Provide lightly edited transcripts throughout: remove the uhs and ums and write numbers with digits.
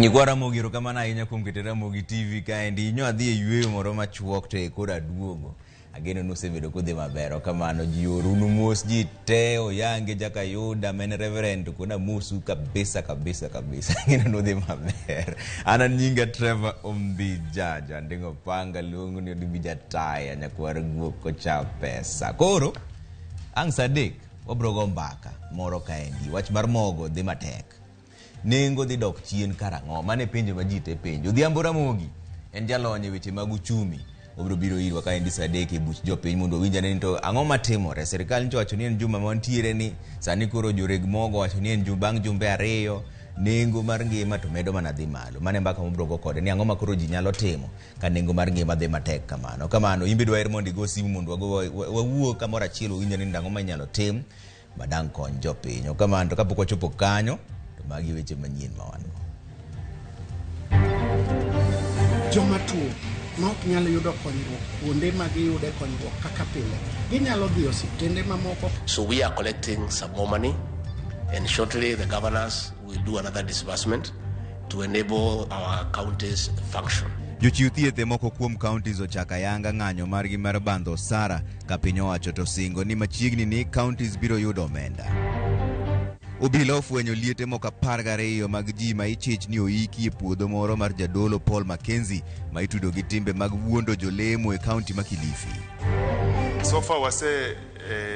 Nyigwa Ramogi erokamano ahinya kuom keto Ramogi TV kaendi. Inyo adhi e yweyo moro machuok to koro aduogo. Ageno nosebedo kodhi maber. Kamano ji orunu mos ji te oyange jaka yuda men reverend kuna musu kabisa. Ageno nodhi maber. Ana nyinga Trevor Ombijaja ndingo panga luongo ni Ombijaja taya nyakwar guok kocha pesa. Koro ang sadek obrogo mbaka moro kaendi. Wach mar mogo dhi matek. Nengo dhi dok chien karang'o mane penjo majite penjo. Odhiambo Ramogi en jalony e weche mag uchumi. Obro biro irwa kaendi sadek e buch jopiny mondo winjane ni to ang'o matimore. Sirikal ncho wacho ni en juma mantiere ni sani koro joreg mogo wacho ni en bang' jumbe 2 nengo mar ngima to medo mana dhi malo. Mane mbaka mobrogo kode ni ang'o makoro ji nyalo timo ka nengo mar ngima dhi matek kamano. Imbe dwaer mondo igo simu mondo wawuo kamoro achiel winjane ni ang'o manyalo tim badang' kony jopiny. Kamano to kapok wachopo kanyo magi weche manyien mawango. Joma tuo ma ok nyalo yudo konyruok kuonde ma giyude konyruok kaka pile ginyalo dhi osiptende mamoko. So we are collecting some more money and shortly the governors will do another disbursement to enable our counties function. Jochiw thieth moko kuom counties ochaka yanga ng'anyo margi mar bandho osara ka piny owacho to singo ni machiegni ni counties biro yudo omenda. Obila ofwenyo liete moko 12 mag ji ma ichich ni oiki e puodho moro mar jadolo Paul Mackenzie ma itudo gi timbe mag wuondo jolemo e kaunti ma Kilifi. So far wase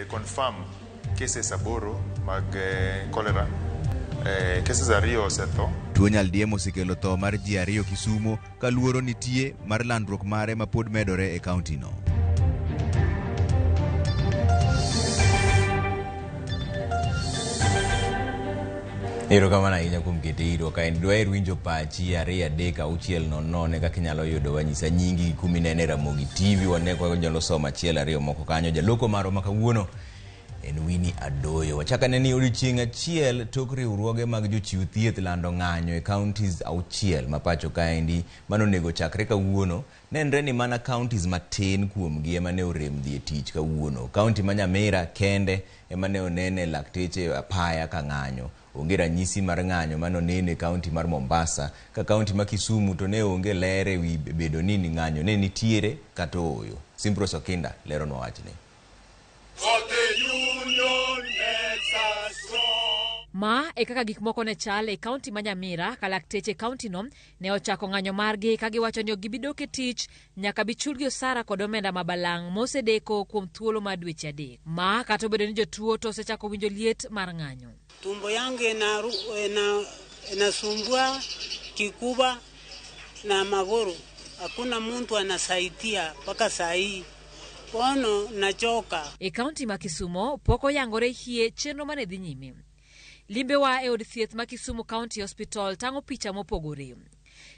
confirm cases 8 mag cholera. Cases 2 osetho. Tuo nyaldiemo osekelo tho mar ji 2 Kisumo ka luoro nitie mar landruok mare ma pod medore e kaunti no. Erokamano ahinya kuom kete iro kaendi. Dwaer winjo pachi 2-3-6 kaka inyalo yudo wanyisa nyingi kumi nene Ramogi TV. Wane kwa jalo soma 1-2 moko kanyo. Jaloko maro makawuono en Winnie Adoyo. Wachaka neni odiochieng' achiel tok riwruoge mag jochiw thieth lando ng'anyo e counties 6 mapacho kaendi manonego chakre kawuono. Nenre ni mana counties matin kuomgi ema ne orem dhi e tich kawuono. County ma Nyamira kende ema ne onene lakteche apaya ka ng'anyo. Onge ranyisi mar ng'anyo manonene county mar Mombasa. Ka county ma Kisumu to ne onge lere wi bedo nini ng'anyo ne nitiere kata oyo. Simpros Okinda lero no wachne. Ma e kaka gik moko ne chal e kaunti ma Nyamira ka lakteche kaunti no ne ochako ng'anyo margi ka giwacho ni gibidok e tich nyaka bichulgi osara kod omenda mabalang' mosedeko kuom thuolo mar dweche 3. Ma kata obedo ni jotuo to osechako winjo liet mar ng'anyo. Tumbo yangu inasumbua kikuba na magoro. Hakuna mtu anasaidia mpaka saa hii. Pono nachoka. E kaunti ma Kisumo poko yangore hie chenro mane dhi nyime. Limbewa e od thieth ma Kisumu County Hospital tango picha mopogore.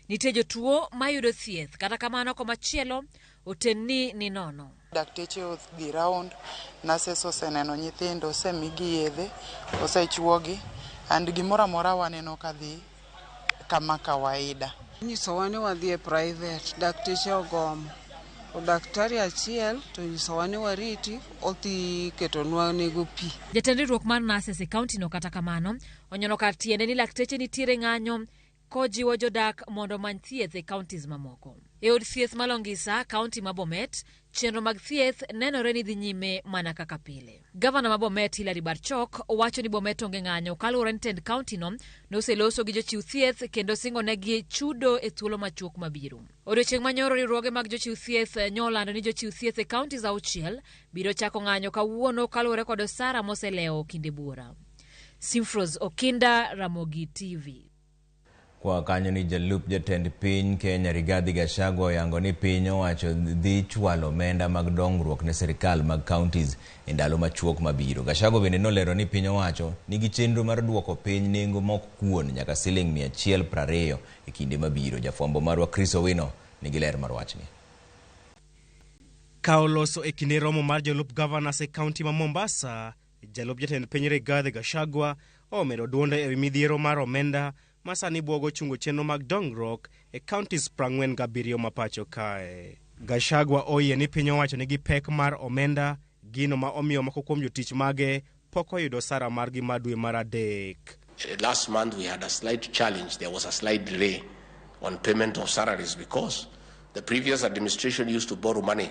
Nitie jotuo mayudo thieth kata kamano komachielo otenni ni nono. Dakteche odhi round, nurses oseneno nyithindo, osemigi yedhe, osechuogi, and gimoro amora waneno kadhi kama kawaida. Nyiso wane wadhi e private, dakteche ogomo. Daktari achiel to nyiso wane wariti oti ketonwa nego pi. Jatend riwruok mar nurses e kaunti no kata kamano onyono kar tiende ni lakteche nitiere ng'anyo kojiwo jodak mondo many thieth e counties mamoko. E od thieth malongisa kaunti ma Bomet chenro mag thieth nenore ni dhi nyime mana kaka pile. Gavana ma Bomet Hilary Barchok wacho ni Bomet onge ng'anyo kaluwore ni tend kaunti no noseloso gi jochiw thieth kendo singo negi chudo e thuolo machuok mabiro. Odiochieng' manyoro riwruoge mag jochiw thieth nyolando ni jochiw thieth e counties 6 biro chako ng'anyo kawuono kaluwore kod osara moseleo kinde buora. Simpros Okinda, Ramogi TV. Kwa kanyo ni jalup jatend piny Kenya Rigathi Gachagua oyango ni piny owacho dhi chwalo omenda mag dongruok ne sirikal mag counties e ndalo machuok mabiro. Gachagua bende nolero ni piny owacho nigi chenro mar duoko piny nengo mok kuon nyaka $120 e kinde mabiro. Jafwambo marwa Chris Owino nigi ler mar wachni. Ka oloso e kinde romo mar jolup governors e county ma Mombasa, jalup jatend piny Rigathi Gachagua omedo duonde e midhiero mar omenda masani buogo chungo chenro mag dongruok e counties 47 mapacho kae. Gachagua oyie ni piny owacho nigi pek mar omenda, gino ma omiyo moko kuom jotich mage pok oyudo sara margi ma dwe mar 3. Last month we had a slight challenge. There was a slight delay on payment of salaries because the previous administration used to borrow money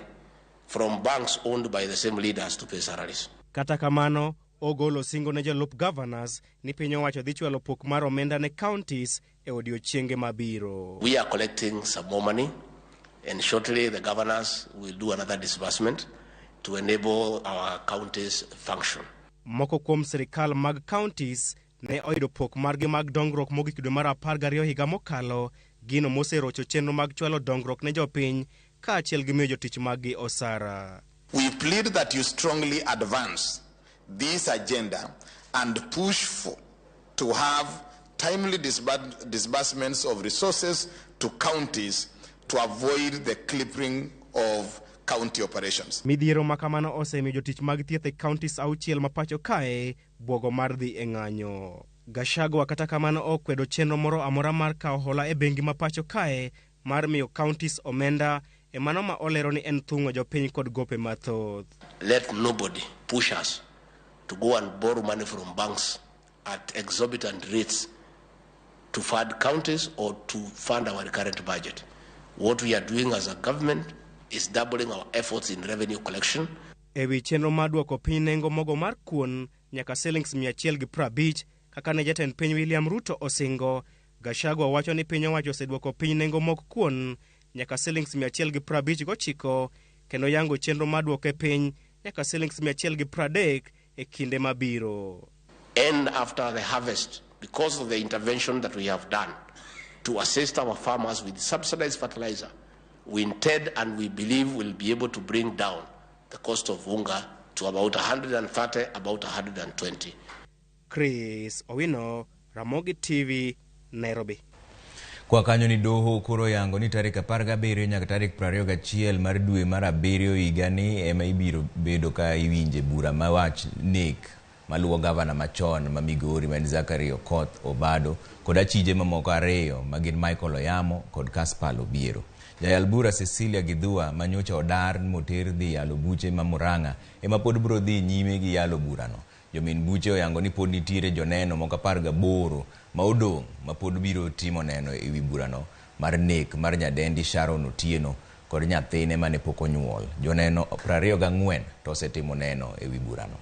from banks owned by the same leaders to pay salaries. Kata kamano, ogolo singo ne jolup governors ni piny owacho dhi chwalo pok mar omenda ne counties e odiochienge mabiro. We are collecting some more money, and shortly the governors will do another disbursement to enable our counties function. Moko kuom sirikal mag counties ne oyudo pok margi mag dongruok mogik dwe mar 12 higa mokalo, gino moserocho chenro mag chwalo dongruok ne jopiny kaachiel gi miyo jotich maggi osara. We plead that you strongly advance this agenda and push to have timely disbursements of resources to counties to avoid the clipping of county operations. Midhiero makamano osemiyo jotich mag thieth e counties auchiel mapacho kae bwogo mar dhi e ng'anyo. Gachagua kata kamano okwedo chenro moro amora mar kawo hola e bengi mapacho kae mar miyo counties omenda e mano ma olero ni en thung'o jopiny kod gope mathoth. Let nobody push us to go and borrow money from banks at exorbitant rates to fund counties or to fund our current budget. What we are doing as a government is doubling our efforts in revenue collection. Ewi chenro mar duoko piny nengo mogo mar kuon nyaka shillings 150 kaka ne jatend piny William Ruto osingo, Gachagua wacho ni piny owacho oseduoko piny nengo mok kuon nyaka shillings 159 kendo yango chenro mar duoke piny nyaka shillings 130 e kinde mabiro. And after the harvest, because of the intervention that we have done to assist our farmers with subsidized fertilizer, we intend and we believe we'll be able to bring down the cost of unga to about 130, about 120. Chris Owino, Ramogi TV, Nairobi. Kwa kanyo ni doho koro yango ni tarik 17 nyaka tarik 21 mar dwe mar 7 higani ema ibiro bedo ka iwinje bura mawach nek maluwo gavana machon ma Migori man Zachary Okoth Obado kod achije mamoko ariyo magin Michael Oyamo kod Caspar Obiero. Jayal bura Cecilia Gidhua manyocha odar moter dhi yalo buche ma Murang'a ema pod bro dhi nyime gi yalo burano. Jomin buche oyango ni pod nitiere joneno moko 18 ma odong' ma pod biro timo neno e wi burano mar nek mar nyadendi Sharon Otieno kod nyathine mane pok onyuol. Joneno 24 to osetimo neno e wi burano.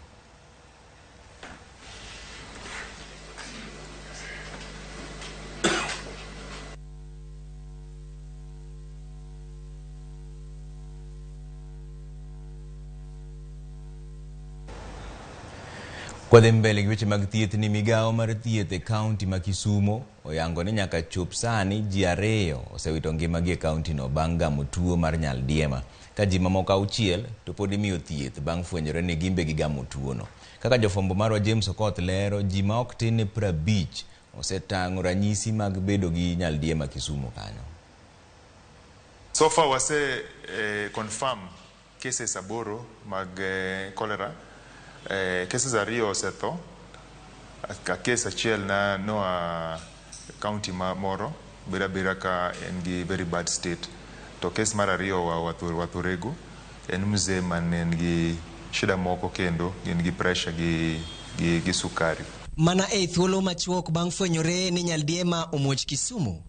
Kwa mbele gi weche mag thieth ni migao mar thieth e county ma Kisumo oyango ni nyaka chop sani ji 2 osewito ngimagi e county no bang' gamo tuo mar nyaldiema ka ji mamoko 6 to pod imiyo thieth bang' fwenyore ni gimbe gi gamo tuo no. Kaka jofwambo marwa James Okoth lero, ji ma ok tin 50 osetang'o ranyisi mag bedo gi nyaldiema Kisumo kanyo. So far wase confirm cases 8 mag cholera. Cases ariyo osetho. Ka case achiel na noa county moro bira ka en gi very bad state. To case mar ariyo wa Wathuregu en mzee man en gi shida moko kendo en gi pressure gi sukari. Mana e thuolo machuok bang' fwenyore ni nyaldiema omuoch Kisumu,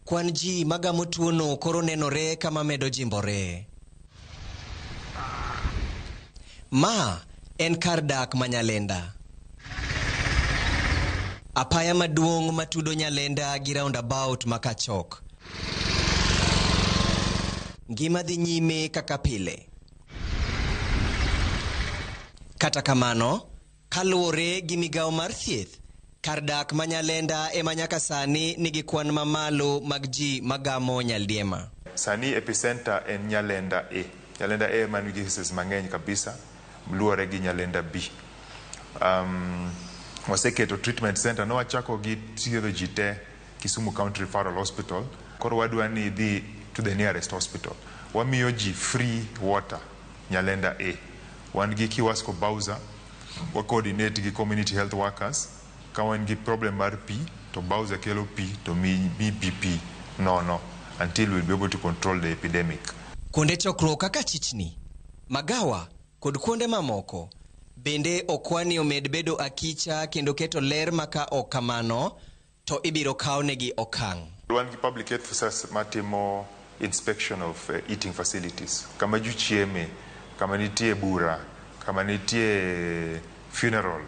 kwan ji magamo tuono koro nenore kama medo jimbore. Ma en kar dak ma Nyalenda. Apaya maduong' matudo Nyalenda gi roundabout makachok. Ngima dhi nyime kaka pile. Kata kamano, kaluwore gi migao mar thieth, kar dak ma Nyalenda ema nyaka sani nigi kwan mamalo mag ji magamo nyaldiema. Sani epicenter en Nyalenda A. Nyalenda A man gi cases mang'eny kabisa. Luore gi Nyalenda B. Waseketo treatment center no wachako gi thiedho ji te Kisumu County Referral Hospital. Koro wadwa ni dhi to the nearest hospital. Wamiyo ji free water Nyalenda A. Wan gi Kiwasko Bowser, wa coordinate gi community health workers. Ka wan gi problem mar pi, to Bowser kelo pi to mi BP no until we'll be able to control the epidemic. Kuonde chokruok kaka Chichni, Magawa kod kuonde mamoko Bende okwani omed bedo akicha kendo keto ler maka okamano to ibiro kawnegi okang'. Wan gi public health officers matimo inspection of eating facilities. Kama ju chieme, kama nitie bura, kama nitie funeral,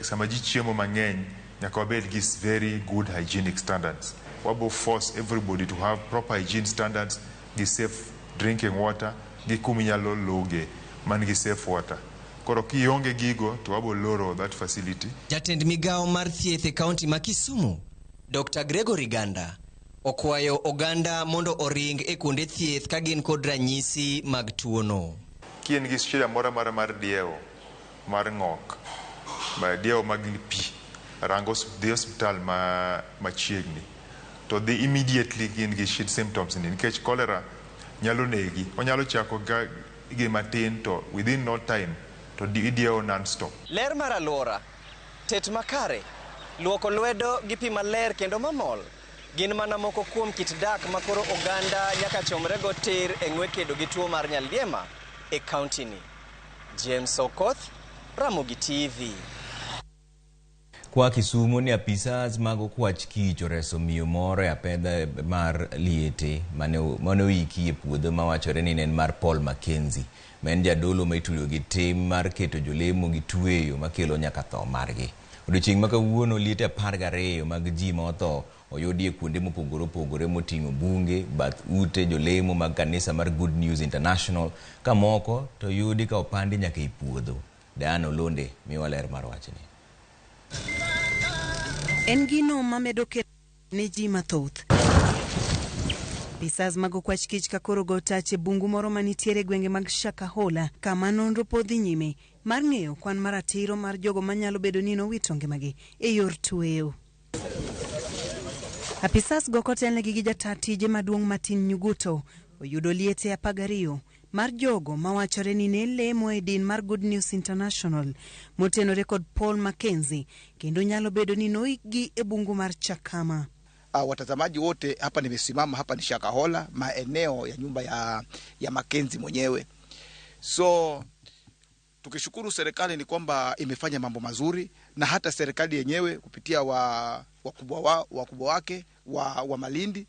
sama ji chiemo mang'eny, nyaka wabed gi very good hygienic standards. Wabo force everybody to have proper hygiene standards, gi safe drinking water, gi kuminyalo loge, man gi safe water. Koro kionge gigo to wabo loro that facility. Jatend migao mar thieth e kaunti ma Kisumu, Dr. Gregory Ganda, okwayo oganda mondo oring e kuonde thieth ka gin kod ranyisi mag tuono. Kien gi shida mora mar dieo, mar ng'ok, dieo mag pi, rango dhi hospital machiegni. To dhi immediately gin gi shit symptoms ni, nikech cholera nyalo negi. Onyalo chako gi matin to within no time to idieo non-stop. Ler mar alwora, tet makare, luoko lwedo gi pi maler kendo mamol, gin mana moko kuom kit dak makoro oganda nyaka chomrego tir e ng'we kedo gi tuo mar nyaldiema e kaunti ni. James Okoth, Ramogi TV. Kwa Kisumu ni apisas mag okwach kich oreso miyo moro e apedha mar Liete mane oiki e puodho mawachore ni en mar Paul Mackenzie. Men jadolo ma itudo gi tim mar keto jolemo gi tweyo makelo nyaka tho margi. Odiochieng' ma kawuono Liete 12 mag ji ma otho oyudi e kuonde mopogore opogore moting'o bunge, bath ute jolemo mag kanisa mar Good News International, ka moko to yudi ka opandi nyaka e puodho. Diana Olonde miwa ler mar wachni. En gino mamedo ne ji mathoth. Pisas mag okwach kich ka koro go tache bungu moro manitiere gwenge mag Shakahola, kama nonro podhi nyime mar ng'eyo kwan maratiro mar jogo manyalo bedo ni nowito ngimagi e yor tweyo. Apisas go kotelnegi gi jataa tije maduong' Martin Nyuguto oyudo Liete 12 mar jogo mawachore ni ne lemo e din mar Good News International motenore kod Paul Mackenzie kendo nyalo bedo ni noikgi e bungu mar Chakama. Watazamaji wote, hapa nimesimama hapa ni Shakahola, maeneo ya nyumba ya Mackenzie mwenyewe. So tukishukuru serikali ni kwamba imefanya mambo mazuri, na hata serikali yenyewe kupitia wakubwa wake wa Malindi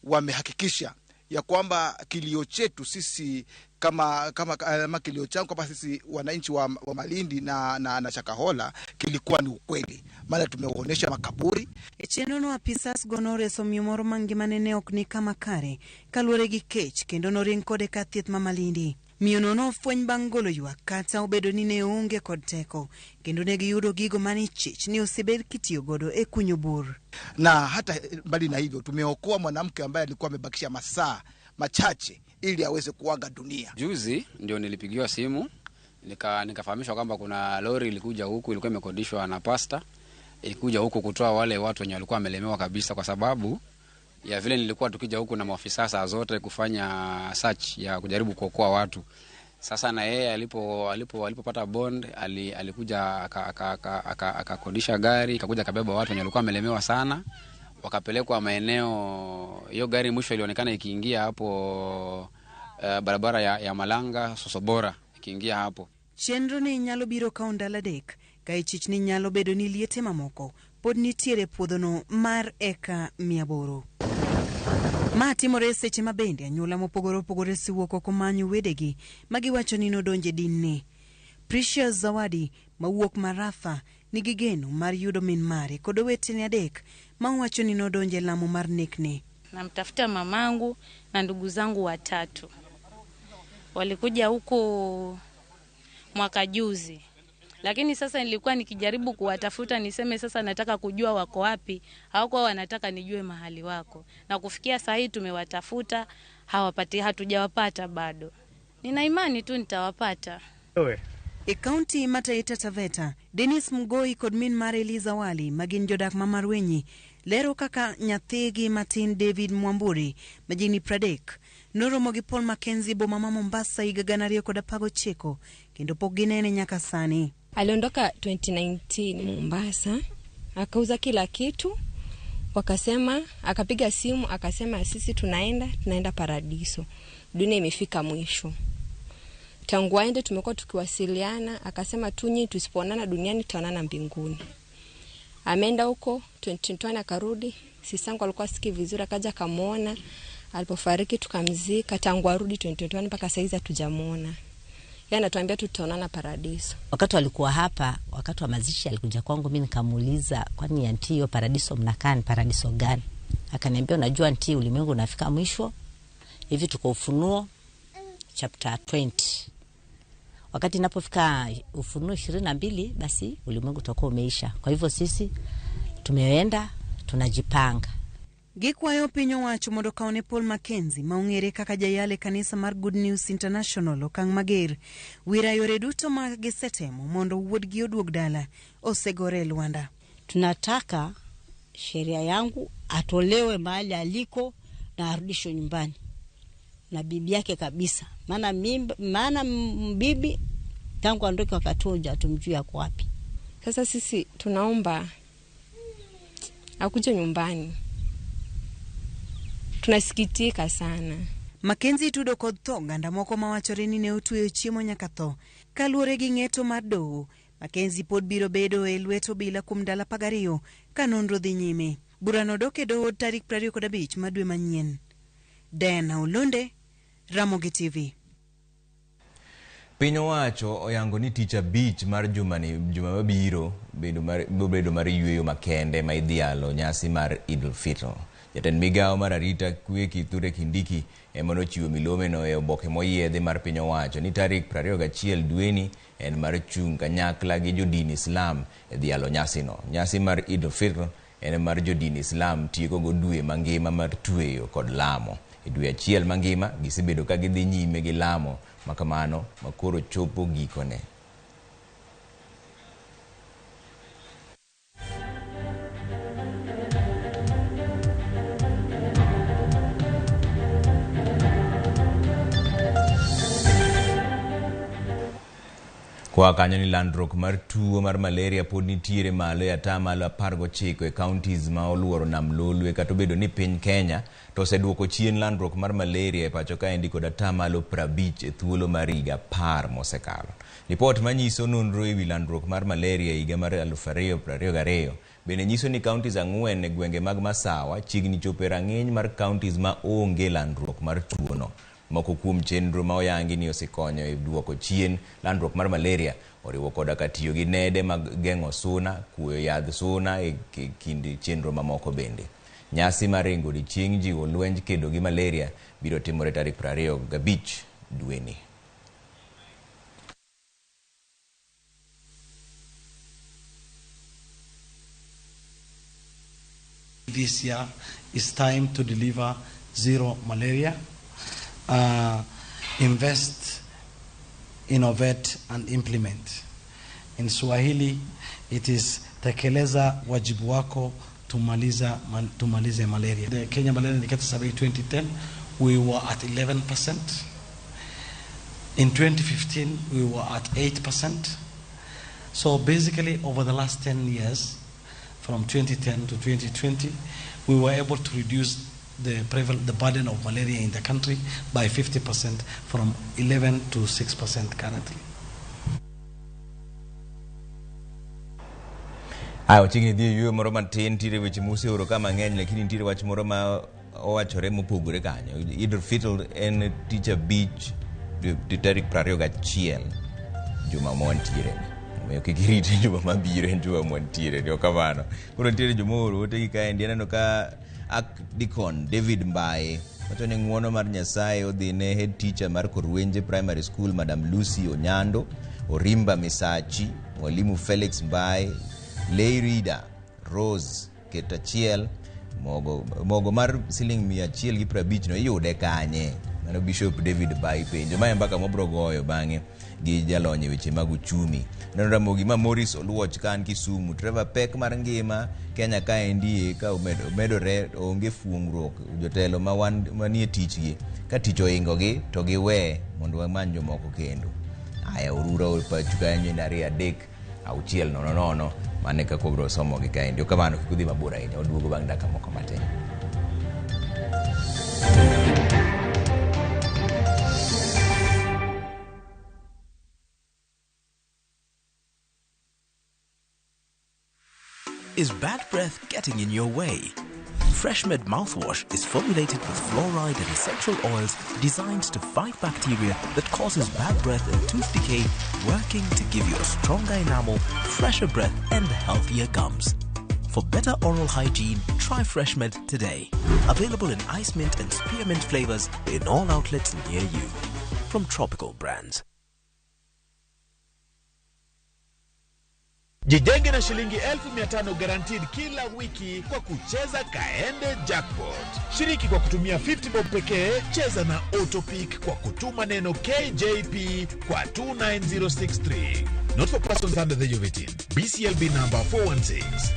wamehakikisha ya kwamba kilio chetu sisi kama kilio changu kwamba sisi wananchi wa Malindi na Shakahola kilikuwa ni ukweli, maana tumeonyesha makaburi. Echenono apisas gonore somiyo moro mangimane ne ok ni kama kare kaluwore gi kech kendo noring kode ka thieth ma Malindi. Miyono nofweny bang' golo ywak kata obedo ni ne onge kod teko kendo ne giyudo gigo mani chich ni osebed kitiyo godo e kunyo bur. Na hata mbali na hivyo tumeokoa mwanamke ambaye alikuwa amebakisha masaa machache ili aweze kuaga dunia. Juzi ndio nilipigiwa simu nikafahamishwa kwamba kuna lori ilikuja huku, ilikuwa imekodishwa na pasta, ilikuja huku kutoa wale watu wenye walikuwa wamelemewa kabisa, kwa sababu ya vile nilikuwa tukija huku na maofisa saa zote kufanya search ya kujaribu kuokoa watu. Sasa na yeye alipopata bond alikuja akakodisha gari, akakuja kabeba watu wenye walikuwa wamelemewa sana, wakapelekwa maeneo. Hiyo gari mwisho ilionekana ikiingia hapo barabara ya Malanga Sosobora, ikiingia hapo. Chenro ni nyalo biro kaundala dek ka ichich ni nyalo bedo ni Liete mamoko pod nitiere puodhono mar eka 800. Ma timore seche mabende anyuola mopogore opogore siwuok oko manyo wedegi magiwacho ni nodonje dinni. Precious Zawadi mawuok Marafa nigi geno mar yudo min mare kod owetene adek mawacho ni nodonje lamo mar nekne. Namtafuta mamangu na ndugu zangu 3 walikuja huko mwaka juzi, lakini sasa nilikuwa nikijaribu kuwatafuta niseme sasa nataka kujua wako wapi, hawako wanataka nijue mahali wako, na kufikia saa hii tumewatafuta hatujawapata bado. Nina imani tu nitawapata. E kaunti ma Taita Taveta, Dennis Mgoi kod min mare Eliza Wali magin jodak ma Marwenyi lero kaka nyathigi Martin David Mwamburi majini 30 noromo gi Paul Mackenzie boma ma Mombasa higa 2019 kendo pok ginene nyaka sani. Aliondoka 2019 Mombasa, akauza kila kitu, wakasema, akapiga simu akasema sisi tunaenda Paradiso, dunia imefika mwisho. Tangu aende tumekuwa tukiwasiliana, akasema tunyi tusipoonana duniani tutaonana mbinguni. Ameenda huko 2021 akarudi. Sisangu alikuwa sikii vizuri, akaja akamuona. Alipofariki tukamzika. Tangu arudi 2021 mpaka saizi hatujamuona. Yeye anatuambia tutaonana paradiso. Wakati alikuwa hapa, wakati wa mazishi alikuja kwangu, mimi nikamuuliza, kwani anti hiyo paradiso mnakaa ni paradiso gani? Akaniambia, unajua anti, ulimwengu unafika mwisho. Hivi tuko Ufunuo chapter 20. Wakati inapofika Ufunuo 22, basi ulimwengu utakuwa umeisha. Kwa hivyo sisi tumeenda tunajipanga. Gikwayo pinyo wacho mondo kaone Paul Mackenzie maung'ere kaka jayale kanisa mar Good News International okang' mager wira yore duto magisetemo mondo wuodgi oduog dala osegore Luanda. Tunataka sheria yangu atolewe mahali aliko na arudishwe nyumbani na bibi yake kabisa. Maana bibi tangu andoke wakati huo tumjui yako wapi. Sasa sisi tunaomba akuje nyumbani. Tunasikitika sana. Mackenzie tudo kod tho ganda moko mawachore ni ne otweyo chiemo nyaka tho. Kaluore gi ng'eto mar doho, Mackenzie pod biro bedo e lweto bila kuom dala 12 ka nonro dhi nyime. Burano dok e doho tarik 25 ma dwe manyien. Diana Olunde, Ramogi TV. Piny owacho oyango ni tich abich mar juma mabiro bedo mar yweyo makende ma idhialo nyasi mar Idul Fitr. Jatend migawo mar arita kwe Kithure Kindiki ema nochiwo milomeno e oboke moyiedhi mar piny owacho ni tarik 21 dweni en mar chung' kanyakla gi jodin Islam e dhialo nyasino. Nyasi mar Idul Fitr en mar jodin Islam tieko go dwe mangima mar tweyo kod lamo. E dwe achiel mangima gisebedo ka gidhi nyime gi lamo makamano makoro chopo gikone. Kwa kanyo ni landruok mar tuo mar malaria pod nitiere malo ya tamalo 19 e counties ma oluoro nam Lolwe kata bedo ni piny Kenya to oseduoko chien landruok mar malaria e pacho ka endi kod tamalo 50 e thuolo mar higa 10 mosekalo. Ripot manyiso nonro ewi landruok mar malaria higa mar 2022 bende nyiso ni counties 4 e gwenge mag Masawa chiegni chopo e rang'iny mar counties ma onge landruok mar tuono. Moko kuom chenro ma oyangi ni osekonyo e duoko chien landruok mar malaria oriwo koda ka tiyo gi nede mag geng'o suna, kuoyo yadh suna e kind chenro mamoko bende. Nyasi mar ringo odiechieng' jiwo lwenj kedo gi malaria biro timore tarik 25 dweni. This year is time to deliver zero malaria. Invest, innovate and implement. In Swahili, it is tekeleza wajibu wako tumalize malaria. The Kenya Malaria Indicator Survey 2010, we were at 11%. In 2015, we were at 8%. So basically, over the last 10 years, from 2010 to 2020, we were able to reduce the burden of malaria in the country by 50% from 11 to 6% currently. Ayo chingni dhi ywe moro matin tire weche musi oro kama ng'eny lakini tire wach moro ma owachore mopogore kanyo. Idul Fitr en tich abich tarik 21 juma montiere. Omiyo kikirite juma mabiro en juma montiere ndio kamano. Koro nitiere juma oro ote gi kaendi aneno ka Deacon David Mbaye wacho ni ng'wono mar Nyasaye odhi ne head teacher mar Korwenje Primary School Madam Lucy Onyando, Orimba Misachi, Mwalimu Felix Mbaye, Leirida Rose Ketachiel, mogo mar siling 150 no iyude kanye. Mano Bishop David Mbaye penjo ma mpaka mobro goyo bang'e gi jalonye weche mag uchumi. Neno Ramogi ma Morris Oluoch kan Kisumu, Trevor Peck mar ngima Kenya ka endi ka medore onge fuongruok jotelo ma manie tichgi ka tich oingogi to giwe mondo wamany jomoko kendo. Aya urura pacho kanyo ndari 3 auchiel 00 mane ka kobro somo gi kaendi. Okamano kikudhi mabura ahinya oduogo bang' dakika moko matin. Is bad breath getting in your way? FreshMed mouthwash is formulated with fluoride and essential oils designed to fight bacteria that causes bad breath and tooth decay, working to give you a stronger enamel, fresher breath, and healthier gums. For better oral hygiene, try FreshMed today. Available in ice mint and spearmint flavors in all outlets near you. From Tropical Brands. Jijenge na shilingi 1,500 guaranteed kila wiki kwa kucheza Kaende Jackpot. Shiriki kwa kutumia 50 bob pekee, cheza na Autopic kwa kutuma neno KJP kwa 29063. Not for persons under the age of 18. BCLB number 416.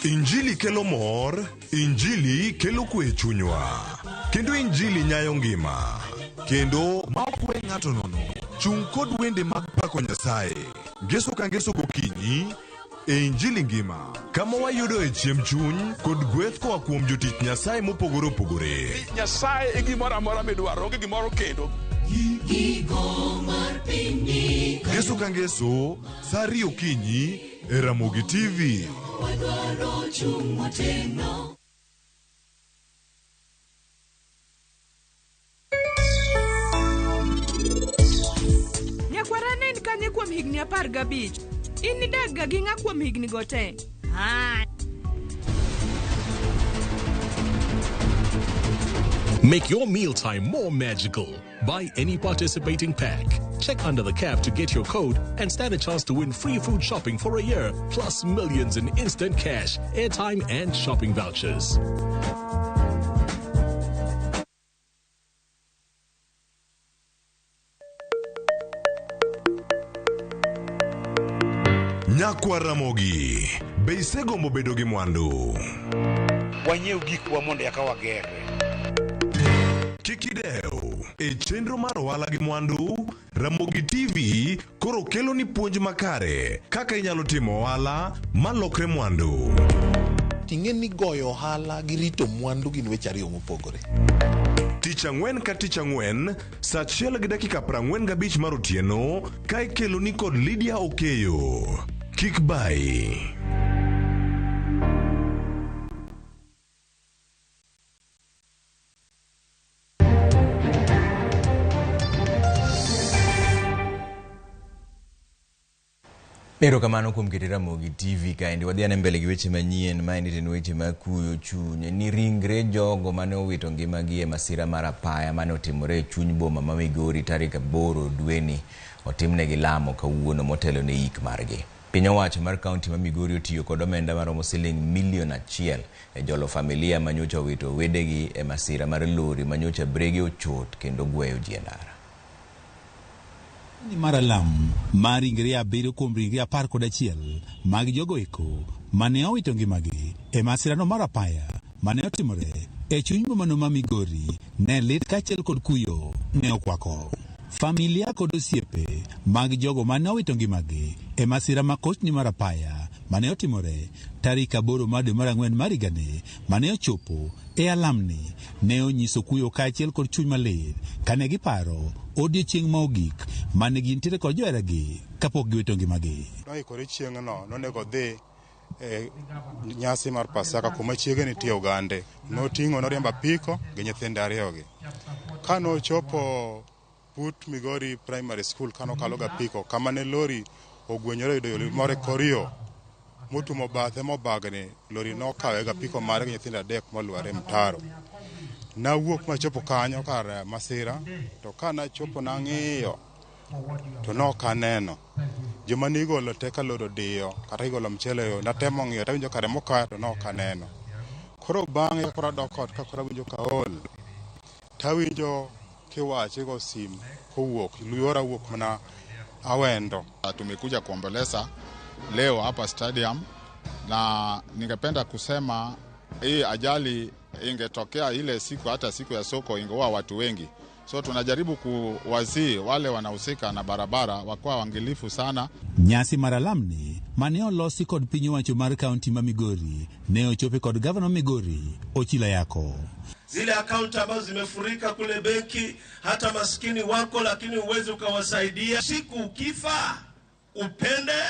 Injili kelo mor, Injili kelo kwe chunywa. Kendo Injili nyayo ngima. Kendo maokwe ng'ato nono. Chung kod wende mag pako Nyasaye. Ngeso ka ngeso gokinyi, e Injili ngima. Kama wayudo e chiemb chuny kod gweth koa kuom jotich Nyasaye mopogore opogore. Nyasaye e gimoro amora midwaro, onge gimoro kendo. Ngeso ka ngeso, saa 2 okinyi e Ramogi TV. Nyakwara ne in kanye kuom higni 15. In nidak ga gi ng'a kuom higni go te? Make your mealtime more magical. Buy any participating pack. Check under the cap to get your code and stand a chance to win free food shopping for a year, plus millions in instant cash, airtime, and shopping vouchers. Nyakwa Ramogi, be isegombo bedo gi mwandu? Wanyiew gikwa mondo eka wagerre. Kikideu, e chenro mar ohala gi mwandu, Ramogi TV koro kelo ni puonj makare kaka inyalo timo ohala malokre mwandu. Ting'e ni goyo ohala gi rito mwandu gin weche ariyo mopogore. Tich ang'wen ka tich ang'wen, saa 1:45 mar otieno, ka ikelo ni kod Lydia Okeyo. Kik bai. Erokamano kuom keto Ramogi TV kaendi. Wadhi ane mbele gi weche manyien. Maendi en weche makuyo chuny. Ni ringre jogo mane owito ngimagi e masira mar apaya mane otimore e chuny boma ma Migori tarik 8 dweni otimnegi lamo kawuono motelo ne ik margi. Piny owacho mar kaunti ma Migori otiyo kod omenda maromo siling milion 1 e jolo familia manyocha owito wedegi e masira mar lori manyocha brege ochot kendo gweyo ji e ndara. Ni maralam mar ringre 7 kuom ringre 11 mag jogo eko mane owito ngimagi e masirano mar apaya mane otimore e chuny bomano ma Migori ne lit kaachiel kod kuyo ne okwako. Familia kod osiepe mag jogo mane owito ngimagi e masira makochni mar apaya mane otimore tarik 8 mar dwe mar 4 mar higani mane ochopo e alamni ne onyiso kuyo kaachiel kod chuny malit kane giparo odiochieng' mogik mane gintiere kod joheragi kapok giwito ngimagi. Noikore chieng'no nonego dhi nyasi mar Pasaka kuma chiegni tie Ugande. Noting'o noriembo apiko gi nyithinde ariyogi. Ka nochopo Put Migori Primary School kano kalo ga apiko kama ne lori ogwenyore yudo yoli more korio motumo bathe mobagni lori nokawe ga apiko mare gi nyithinde 3 molware mtaro. nawuok machopo kanyo kar masira, to kana chopo nang'iyo to nokaneno joma nigolo teka lodo diyo kata igolo mchele yo natemo ng'iyo tawinjo kare moka to nokaneno. Koro bang'e kora dokot ka kora winjo kaol tawinjo kiwache go sim kowuok luora wuok mana Awendo. Tumekuja kuomboleza leo hapa stadium, na ningependa kusema hii ajali ingetokea ile siku, hata siku ya soko ingeua watu wengi. So tunajaribu kuwazii wale wanahusika na barabara wakuwa waangalifu sana. Nyasi maralamni mane olosi kod piny owacho mar kaunti ma Migori ne ochope kod gavana Migori Ochila Yako. Zile akaunti ambazo zimefurika kule benki, hata maskini wako lakini uweze ukawasaidia. Siku ukifa, upende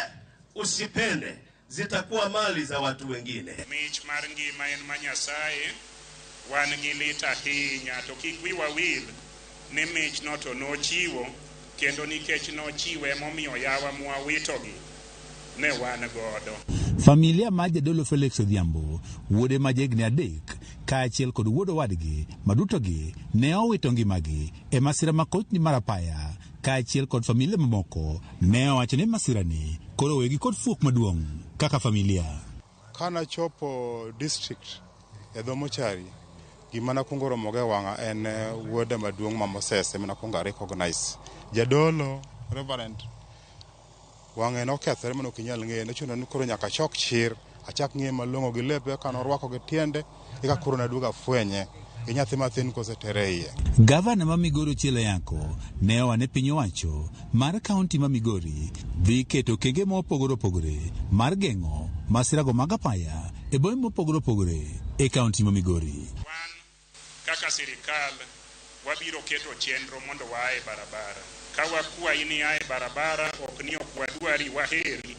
usipende, zitakuwa mali za watu wengine. Mich mar ngima en manyasaye, wan gi lit ahinya, to kik wiwa wil ni mich no to nochiwo, kendo nikech nochiwe momiyo yawa mwawitogi ne wan godo. Familia ma jadolo Felix Odhiambo, wuode ma jegni 3 kaachiel kod wuodo wadgi madutogi ne owito ngimagi e masira makochni mar apaya, kaachiel kod familia mamoko ne owacho ni masirani koro wegi kod fuok maduong' kaka familia. Kana chopo district e Dhomochari, gima nakwongo romoga wang'a en wuoda maduong' ma Moses ema nakwongo recognize. Jadolo Reverend wang'e nokethore mono kinyal ng'e, nochuno ni koro nyaka chok chir achak ng'e malong'o gi lepe kano rwako gi tiende eka koro naduoga fwenye gi nyathi mathin kosetere iye. Gavana ma Migori Ochila Yako ne owane piny owacho mar kaunti ma Migori dhi keto kenge mopogore opogore mar geng'o masirago mag apaya e bombe mopogore opogore e kaunti ma Migori. Kaka sirikal wabiro keto chenro mondo wae barabara. Kawa kuwa ini ae barabara okni okwadwari waheri.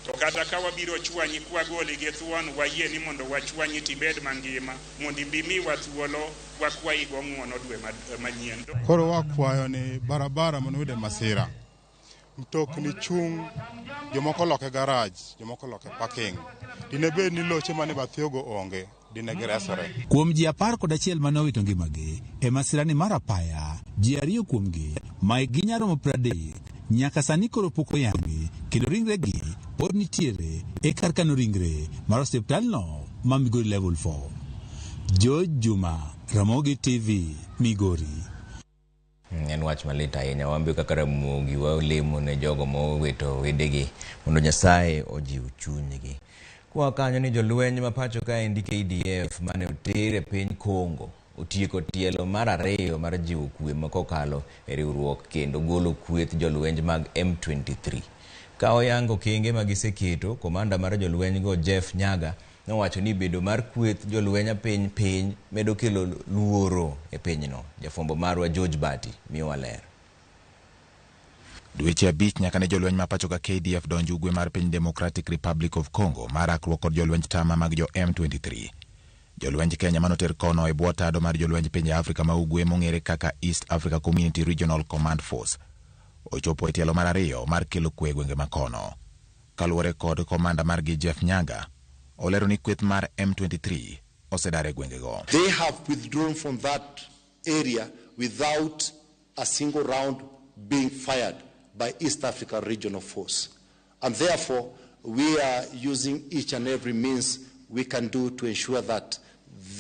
To kata kawa biro chwanyi kwa goli gethuon wayie ni mondo wachwanyi tibed mangima mondi bimi wathuolo wakwa igo ng'uono dwe manyien. Koro wakwayo ni barabara mondo yude masira. Mtokni chung, jomoko loke garage, jomoko loke parking. Dinebed ni loche mane bathiogo onge. Kuom ji 11 mane owito ngimagi e masirani mar apaya, ji 2 kuomgi ma ginyaromo 30 nyaka sani koro pok oyangi, kendo ringregi pod nitiere e kar kano ringre mar osiptalno ma Migori Level 4. George Juma, Ramogi TV, Migori. En wach malit ahinya, wambi kaka Ramogi walemo ne jogo mowito wedegi mondo Nyasaye ojiw chunygi. Kwa kanyo ni jolweny mapacho ka endi KDF mane otere piny Kongo otieko tielo mar 2 mar jiwo kwe makokalo e riwruok kendo golo kweth jolweny mag M23. Ka oyango kenge magiseketo, komanda mar jolweny go Jeff Nyaga nowacho ni bedo mar kweth jolweny piny medo kelo luoro e pinyno. Jafombo marwa George Bati miyo waler. Dweche 5 nyaka ne jolweny mapacho ka KDF donjo ugwe mar piny Democratic Republic of Congo mar rakruok kod jolweny tama mag jo M23. Jolwenj Kenya manoter kono e bwo tado mar jolwenj pinje Afrika ma ugwe mong'ere kaka East Africa Community Regional Command Force ochopo e tielo mar 2 mar kelo kwe gwenge makono. Kaluwore kod komanda margi Jeff Nyaga, olero ni kweth mar M23 osedare gwengego. They have withdrawn from that area without a single round being fired by East Africa Regional Force. And therefore, we are using each and every means we can do to ensure that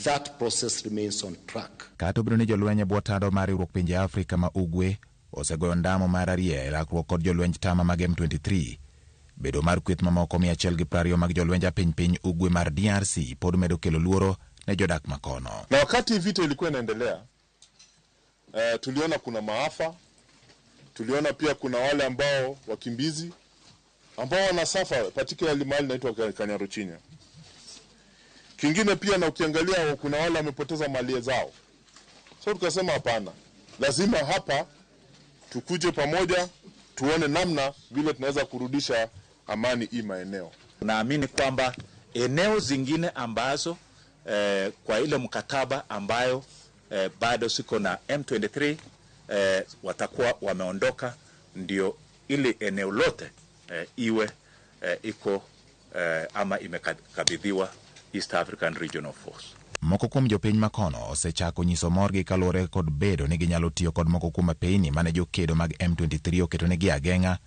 that process remains on track. Kato biro ni jolweny bwo tado mar riwruok pinje Afrika ma ugwe osegoyo ndamo mar arie rakruok kod jolweny tama mag M23. Bedo mar kweth mamoko 120 mag jolweny piny ugwe mar DRC pod medo kelo luoro ne jodak makono. Na wakati vita ilikuwa inaendelea, tuliona kuna maafa, tuliona pia kuna wale ambao wakimbizi ambao wanasafa particularly mahali naitwa Kanyaruchinya. Kingine pia na ukiangalia kuna wale wamepoteza mali zao. So tukasema hapana, lazima hapa tukuje pamoja tuone namna vile tunaweza kurudisha amani hii maeneo. Naamini kwamba eneo zingine ambazo kwa ile mkataba ambayo bado siko na M23 watakuwa wameondoka, ndio ili eneo lote iwe iko ama imekabidhiwa East African Regional Force. Moko kuom jopiny makono osechako nyiso morgi kaluwore kod bedo ni ginyalo tiyo kod moko kuom apeyni mane jokedo mag M23 oketonegi ageng'a,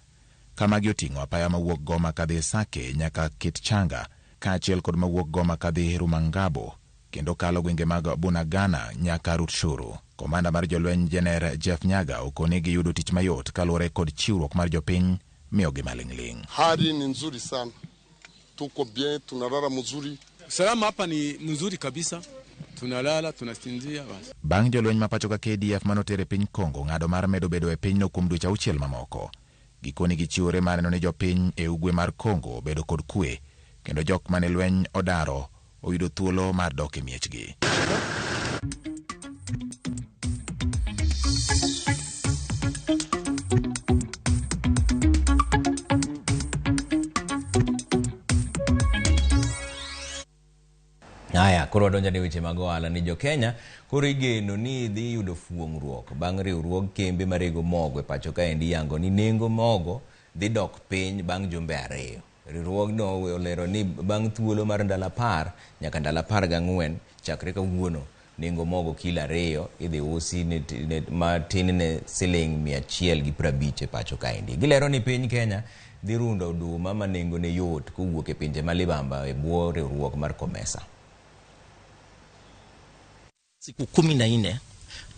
kama gioting'o apaya mawuok Goma kadhi Sake nyaka Kitchanga, kaachiel kod mawuok Goma kadhi Rumangabo, kendo kalo gwenge mag Bunagana nyaka Rutshuru. Komanda mar jolweny Jener Jeff Nyaga okoni giyudo tich mayot kaluwore kod chiwruok mar jopiny miyogi maling'ling'. Hali ni nzuri sana, tuko bien, tunalala mzuri. Salama hapa ni mzuri kabisa, tunalala tunasinzia basi. Bang' jolweny mapacho ka KDF manotere piny Kongo ng'ado mar medo bedo e pinyno kuom dweche 6 mamoko, gikoni gichiwore mar neno ni jopiny e ugwe mar Kongo bedo kod kwe, kendo jok mane lweny odaro oyudo thuolo mar dok e miechgi. Aya, koro donjane weche mag ohala ni jo Kenya koro igeno ni dhi yudo fuong'ruok bang' riwruog kembe marego mogo e pacho ka endi yango ni nengo mogo dhi dok piny bang' jumbe 2. Riwruogno olero ni bang' thuolo mar ndalo 10 nyaka ndalo 14 chakre kawuono nengo mogo kilo 2 idhi usi matin ne siling 150 e pacho ka endi. Gilero ni piny Kenya dhi rundo oduma ma nengo ne yot kowuok e pinje malibamba e bwo riwruok mar Komesa. Siku 14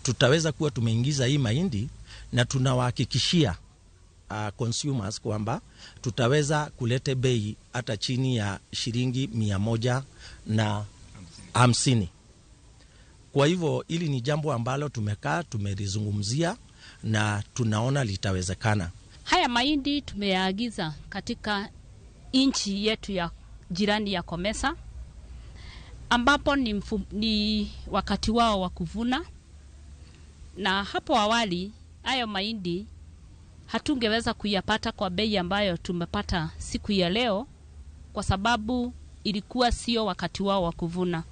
tutaweza kuwa tumeingiza hii mahindi na tunawahakikishia consumers kwamba tutaweza kulete bei hata chini ya shilingi 150. Kwa hivyo hili ni jambo ambalo tumekaa tumelizungumzia na tunaona litawezekana. Haya mahindi tumeyaagiza katika nchi yetu ya jirani ya Komesa, ambapo ni wakati wao wa kuvuna, na hapo awali hayo mahindi hatungeweza kuyapata kwa bei ambayo tumepata siku ya leo kwa sababu ilikuwa sio wakati wao wa kuvuna.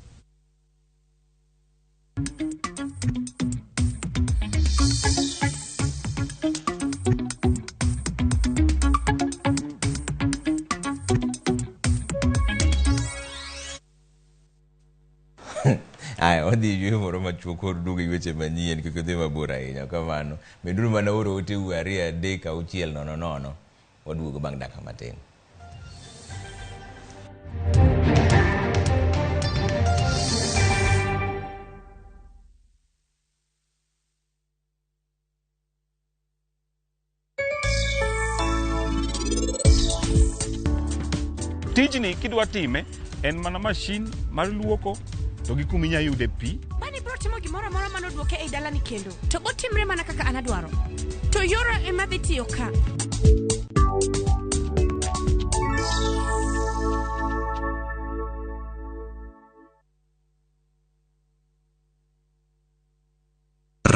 Aya, odhi ywe moro machuok kod dugo weche manyien kik odhi mabor ahinya kamano. Meduru mana oro ote 2-3-6-0-0. Waduogo bang' dakika matin. Tijni kidwa time en mana mashin mar luoko to gi kuminya yude pi. Bani bro timo gimoro moro mano duoke e dalani kendo. To otimre mana kaka anadwaro. To yoro ema dhi tiyo ka.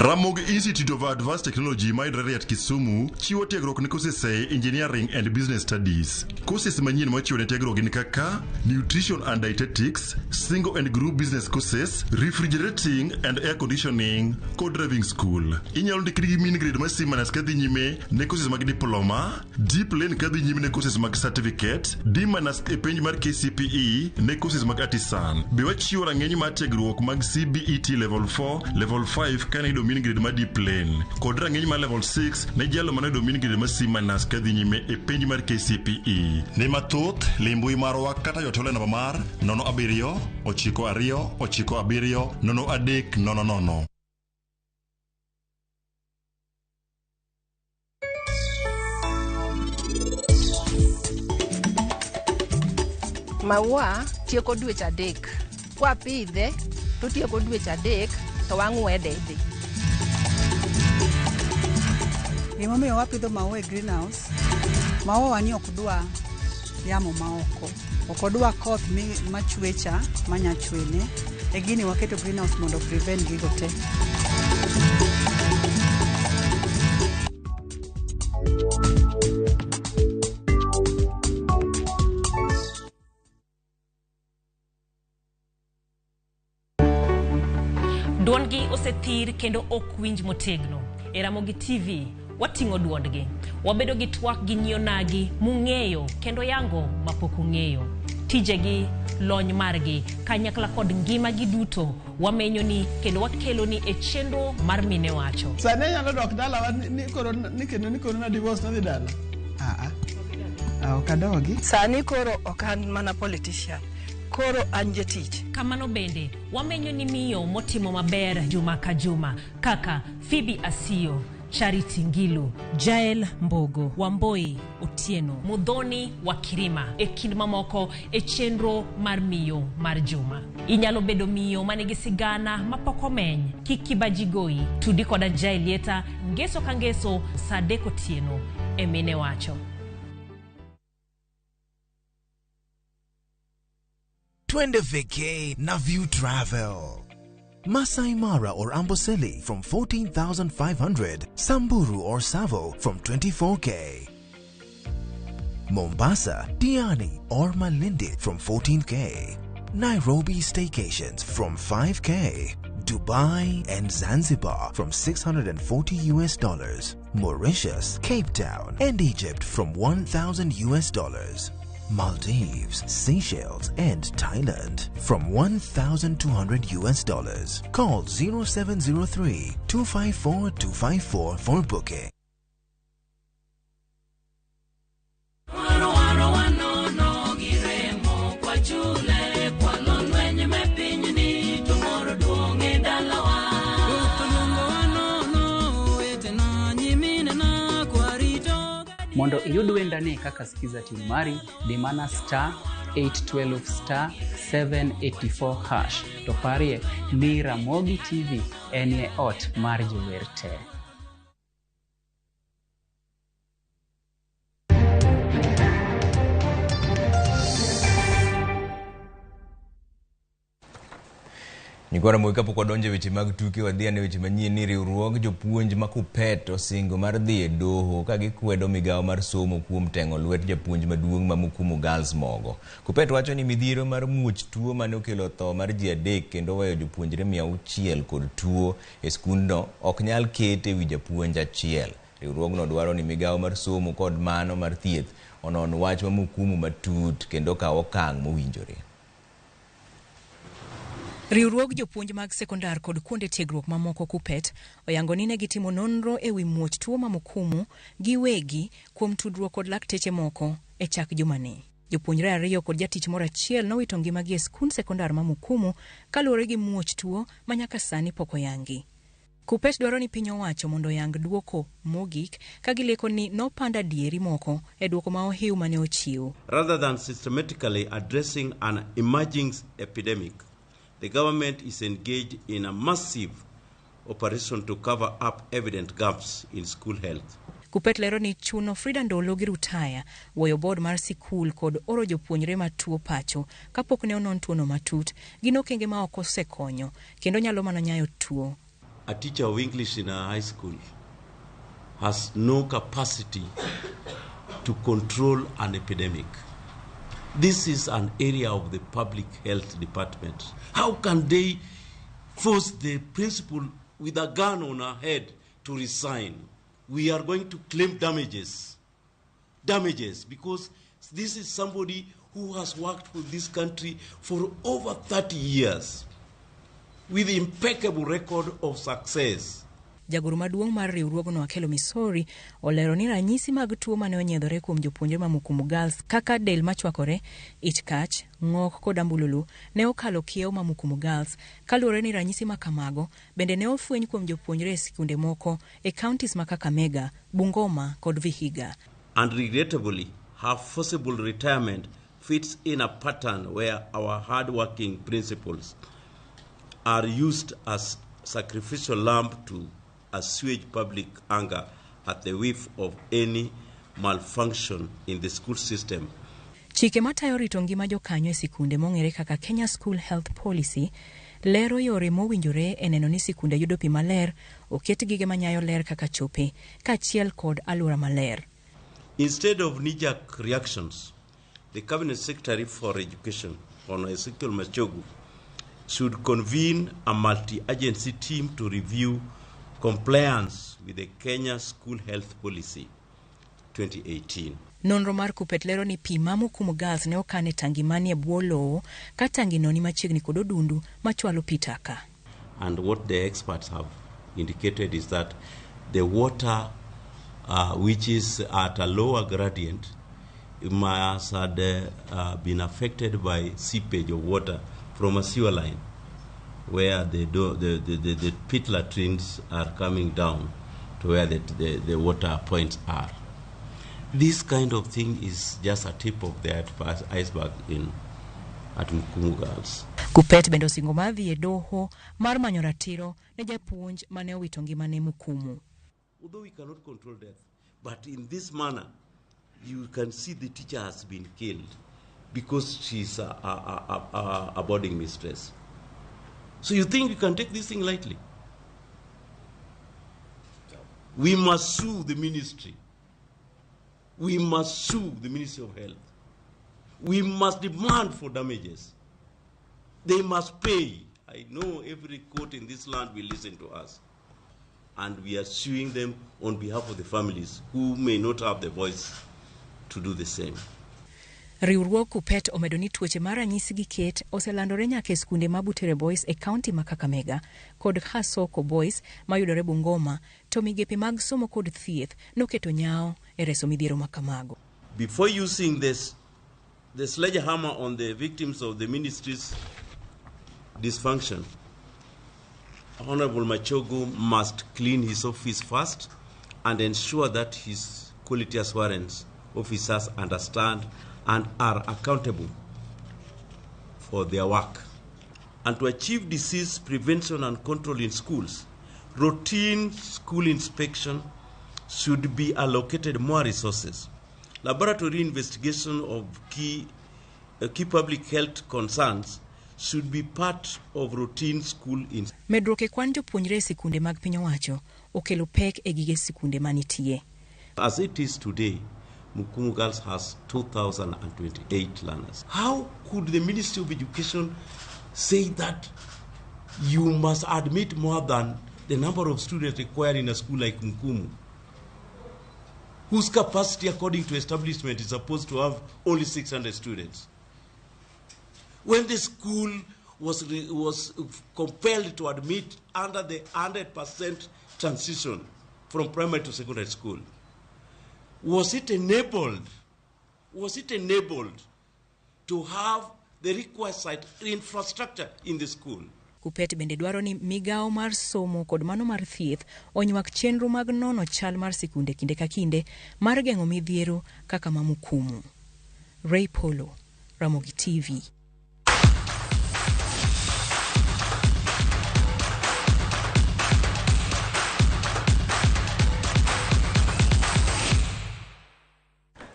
Ramogi Institute of Advanced Technology mayudore at Kisumu chiwo tiegruok ne courses e Engineering and Business Studies. Courses manyien machiwo ne tiegruok gin kaka Nutrition and Dietetics, Single and Group Business Courses, Refrigerating and Air Conditioning, Co-Driving School. Inyalo ndikri gi min grade masimanas kadhi nyime ne courses mag diploma, D-Plane kadhi nyime ne courses mag certificate, D-Manas e penj mar KCPE ne courses mag artisan. Be wachiwo rang'eny mar tiegruok mag CBET level 4, level 5 kane min grade ma D-Plane kod rang'eny mar level 6 ne jalo mane min grade ma C- kadhi nyime e penj mar KCPE. Ne mathoth limbui marwa kata jotole namba mar 0792970300. Maua tieko dweche 3. Kwa pidhe to tieko dweche 3 to wang'wede dhi. Gimomiyo wapidho maua e greenhouse, maua wani ok dwa yamo maoko, ok odwa koth machwecha manyachwene, e gini waketo greenhouse mondo prevent gigo te. Duondgi osethir kendo ok winj motegno. E Ramogi TV wating'o duondgi, wabedo gi twak gi nyionagi mung'eyo kendo yango mapok ung'eyo. tijegi, lony margi, kanyakla kod ngimagi duto, wamenyoni kendo wakeloni e chenro mar mine wacho. Sane nyalo dok dala ni koro na divorce na dhi dala. Okadogi. Sani koro okan mana politician. Koro an jatich. Kamano bende, wamenyoni miyo motimo maber juma ka juma, kaka Phoebe Asiyo, Charity Ngilu, Jael Mbogo, Wamboi Otieno, Mudhoni Wakirima, e kind mamoko e chenro mar miyo mar juma. Inyalo bedo miyo manigi sigana mapok omeny, kik kibaji goyi, tudi koda Jaelieta, ngeso ka ngeso, saa 3 otieno e mine wacho. Twende vacay na View Travel. Masai Mara or Amboseli from 14,500. Samburu or Savo from 24K. Mombasa, Diani or Malindi from 14K. Nairobi staycations from 5K. Dubai and Zanzibar from $640. Mauritius, Cape Town and Egypt from $1,000. Maldives, Seychelles, and Thailand from $1,200. Call 0703-254-254 for booking. Mondo iyud wendane kaka sikiza tune mari dimana *812 *784# to parie ni Ramogi TV enie ot mar jower te. Nigwara moyo kapok wadonjo e weche mag tuke, wadhi ane weche manyien ni riwruog jopuonj ma Kupet osingo mar dhi e doho ka gikwedo migawo mar somo kuom teng'o lwet japuonj maduong' ma Mukumu Girls Mogo. Kupet wacho ni midhiero mar muoch tuo mane okelo tho mar ji 3 kendo weyo jopuonjre 600 kod tuo e skundno ok nyal ket e wi japuonj achiel. Riwruogno dwaro ni migawo mar somo kod mano mar thieth onon wach ma Mukumu matut kendo kawo okang' mowinjore. Riwruog jopuonj mag sekondar kod kuonde tiegruok mamoko Kupet oyango ni ne gitimo nonro e wi muoch tuo ma Mukumu gi wegi kuom tudruok kod lakteche moko e chak jumani. Jopuonjre 2 kod jatich moro achiel nowito ngimagi e skund sekondar ma Mukumu kaluwore gi muoch tuo ma nyaka sani pok oyangi. Kupet dwaro ni piny owacho mondo oyang duoko mogik ka gileko ni nopanda dieri moko e duoko ma ohiu mane ochiw. Rather than systematically addressing an emerging epidemic, the government is engaged in a massive operation to cover up evident gaps in school health. Kupet lero ni chuno Frida Ndolo gi Rutaya woyo board mar sikul kod oro jopuonjre matuo pacho kapok ne onon tuono matut gino kenge ma ok osekonyo kendo nyalo mana nyayo tuo. A teacher of English in a high school has no capacity to control an epidemic. This is an area of the public health department. How can they force the principal with a gun on her head to resign? We are going to claim damages because this is somebody who has worked for this country for over 30 years with impeccable record of success. Jagoro maduong' mar riwruogno Akelo Misori olero ni ranyisi mag tuo mane onyiedhore kuom jopuonjre ma Mukumu Girls kaka del machwakore, ich kach, ng'ok kod ambululu ne okalo kiewo ma Mukumu Girls kaluwore ni ranyisi ma kamago bende ne ofweny kuom jopuonjre e sikunde moko e counties ma Kakamega, Bungoma kod Vihiga. And regrettably, her forcible retirement fits in a pattern where our hard-working principals are used as sacrificial lamb to assuage public anger at the whiff of any malfunction in the school system. Chike matayo rito ngima jokanyo e sikunde mong'ere kaka Kenya School Health Policy lero yore mowinjore e neno ni sikunde yudo pi maler, oket gige manyayo ler kaka chope, kaachiel kod alwora maler. Instead of knee-jerk reactions, the Cabinet Secretary for Education, Hon. Ezekiel Machogu, should convene a multi-agency team to review compliance with the Kenya School Health Policy 2018. Nonro mar Kupet lero ni pi ma Mukumu Girls ne okane tangi manie bwo lowo ka tangi no ni machiegni kod odundu machwalo pi taka. And what the experts have indicated is that the water which is at a lower gradient must have been affected by seepage of water from a sewer line where the pit latrines are coming down to where the water points are. This kind of thing is just a tip of the iceberg at Mukumu Girls. Kupet bende osingo madhi e doho mar manyo ratiro ne japuonj mane owito ngimane Mukumu. Although we cannot control death, but in this manner, you can see the teacher has been killed because she's a boarding mistress. So you think you can take this thing lightly? We must sue the ministry. We must sue the Ministry of Health. We must demand for damages. They must pay. I know every court in this land will listen to us. And we are suing them on behalf of the families who may not have the voice to do the same. Riwruok Kupet omedo ni tuoche mar ranyisi gi ket oselandore nyaka e skunde ma Butere Boys e kaunti ma Kakamega kod Hasoko Boys mayudore Bungoma, to migepe mag somo kod thieth noketo nyao e reso midhiero ma kamago. Before using the sledgehammer on the victims of the ministry's dysfunction, Honorable Machogu must clean his office first and ensure that his quality assurance officers understand and are accountable for their work. And to achieve disease prevention and control in schools, routine school inspection should be allocated more resources. Laboratory investigation of key public health concerns should be part of routine school inspection. Medruok e kwan jopuonjre e sikunde mag piny owacho okelo pek e gige sikunde manitie. As it is today, Mukumu Girls has 2,028 learners. How could the Ministry of Education say that you must admit more than the number of students required in a school like Mukumu, whose capacity according to establishment is supposed to have only 600 students? When the school was compelled to admit under the 100% transition from primary to secondary school, was it enabled to have the requisite infrastructure in the school? Kupet bende dwaro ni migao mar somo kod mano mar thieth onywak chenro mag nono chal mar sikunde kinde ka kinde mar geng'o midhiero kaka ma Mukumu. Ray Polo, Ramogi TV.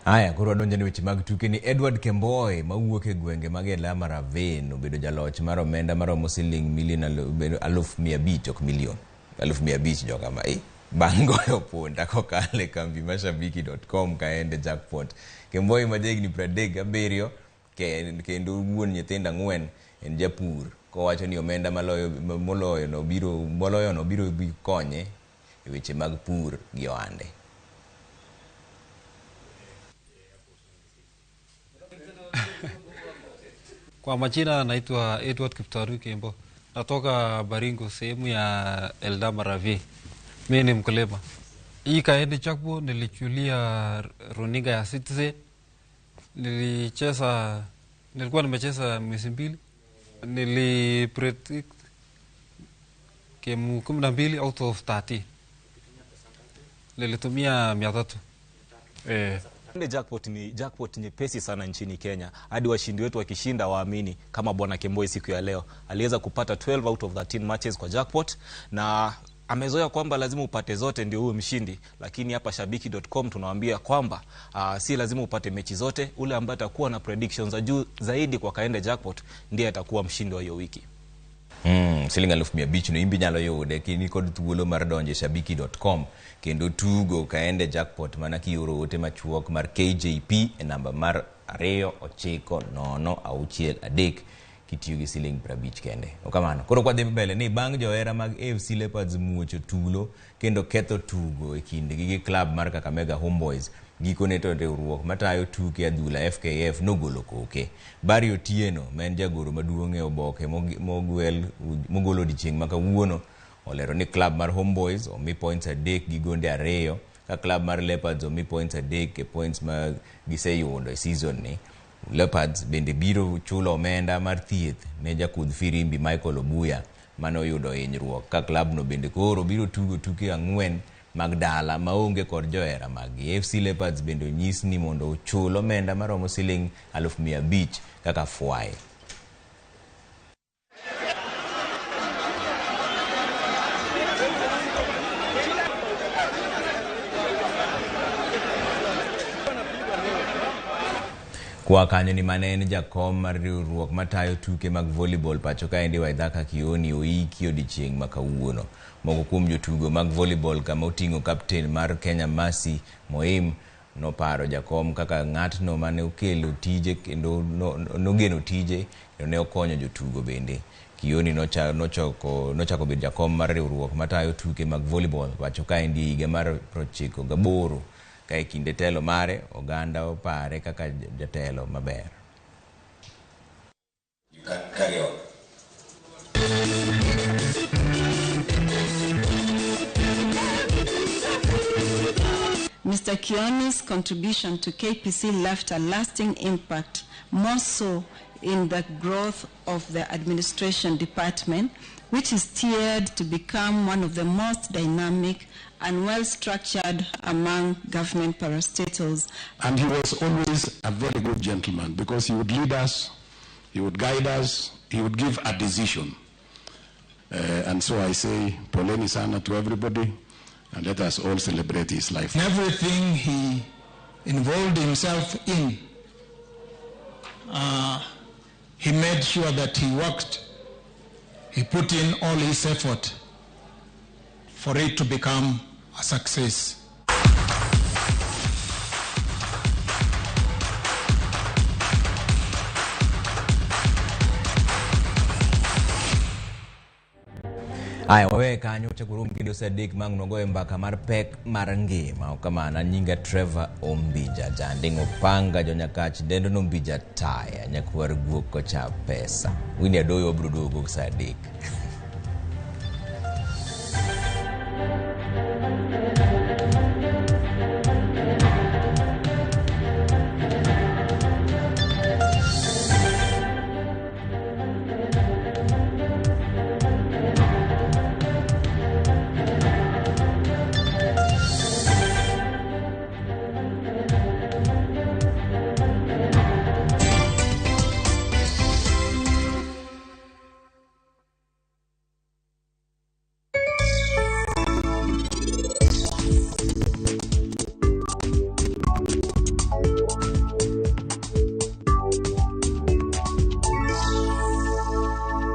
Aya, koro donje ni weche mag tuke ni Edward Kemboi mawuok e gwenge mag Elama Ravine obedo jaloch mar omenda maromo siling milion 1,500 ok milion 1,500 joka ma bang' goyo ponda kokale kambi mashabiki.com kaende jackpot. Kemboi ma jahigni 37 kendo wuon nyithindo 4 en japur kowacho ni omenda moloyo no biro konye e weche mag pur gi ohande. Kwa majina naitwa Edward Kiptaru Kembo. Natoka Baringo, sehemu ya Eldama Ravine. Mimi ni mkulima. Hii kaende chakbo nilichulia runinga ya Citizen. Nilikuwa nimecheza miezi 2. Nilipredict kemu 12 out of 30. Nilitumia 300. Jackpot nyepesi sana nchini Kenya. Hadi washindi wetu wakishinda waamini kama bwana Kemboi siku ya leo. Aliweza kupata 12 out of 13 matches kwa jackpot na amezoea kwamba lazima upate zote ndio uwe mshindi, lakini hapa shabiki.com tunawaambia kwamba si lazima upate mechi zote. Ule ambaye atakuwa na predictions za juu zaidi kwa kaende jackpot ndiye atakuwa mshindi wa hiyo wiki. Siling 1,500 no imbi nyalo yude kini kod thuolo mar donje shabiki.com kendo tugo kaende jackpot mana kioro ote machuok mar KJP e namba mar 29063 kitiyo gi siling 50 kende. Okamano. Koro kwa dhi mbele ni bang' johera mag AFC Leopards muocho tulo kendo ketho tugo e kinde gi club mar Kakamega Homeboys gikone to riwruok matayo tuke adhula FKF nogolo koke. Barry Otieno men jagoro maduong' e oboke mogolo odiechieng' ma kawuono olero ni club mar Homeboys omi points 3 gi gonde 2 ka club mar Leopards omi points 3 e points ma giseyudo e season ni. Leopards bende biro chulo omenda mar thieth ne jakudh firimbi Michael Obuya mano yudo hinyruok, ka club no bende koro biro tugo tuke 4 mag dala maonge kod johera mag FC Leopards bende onyis ni mondo ochul omenda maromo siling 500,000 kaka fwaye. Kwa kanyo ni manene jakom mar riwruok matayo tuke mag volleyball pacho kaendi Waithaka Kioni oiki odiechieng' ma kawuono. Moko kuom jotugo mag volleyball kama oting'o kapten mar Kenya Mercy Moim noparo jakom kaka ng'atno mane okelo tije kendo nogeno tije kendo ne okonyo jotugo bende. Kioni nochako bedo jakom mar riwruok matayo tuke mag volleyball pacho kaendi higa mar 1998 ka e kinde telo mare oganda opare kaka jatelo maber. Carry on. Mr. Kioni's contribution to KPC left a lasting impact, more so in the growth of the administration department, which is steered to become one of the most dynamic and well-structured among government parastatals. And he was always a very good gentleman because he would lead us, he would guide us, he would give a decision. And so I say, poleni sana to everybody, and let us all celebrate his life. In everything he involved himself in, he made sure that he worked, he put in all his effort for it to become a success. Aya wawe kanyo chakurum kido sadik mang nogoe mbaka mar pek mar ngima okamana nyinga Trevor Ombija jandingo panga jonyakach dendo nombija taya nyakwar guok kocha pesa. Wini adoyo obrudo guok sadik.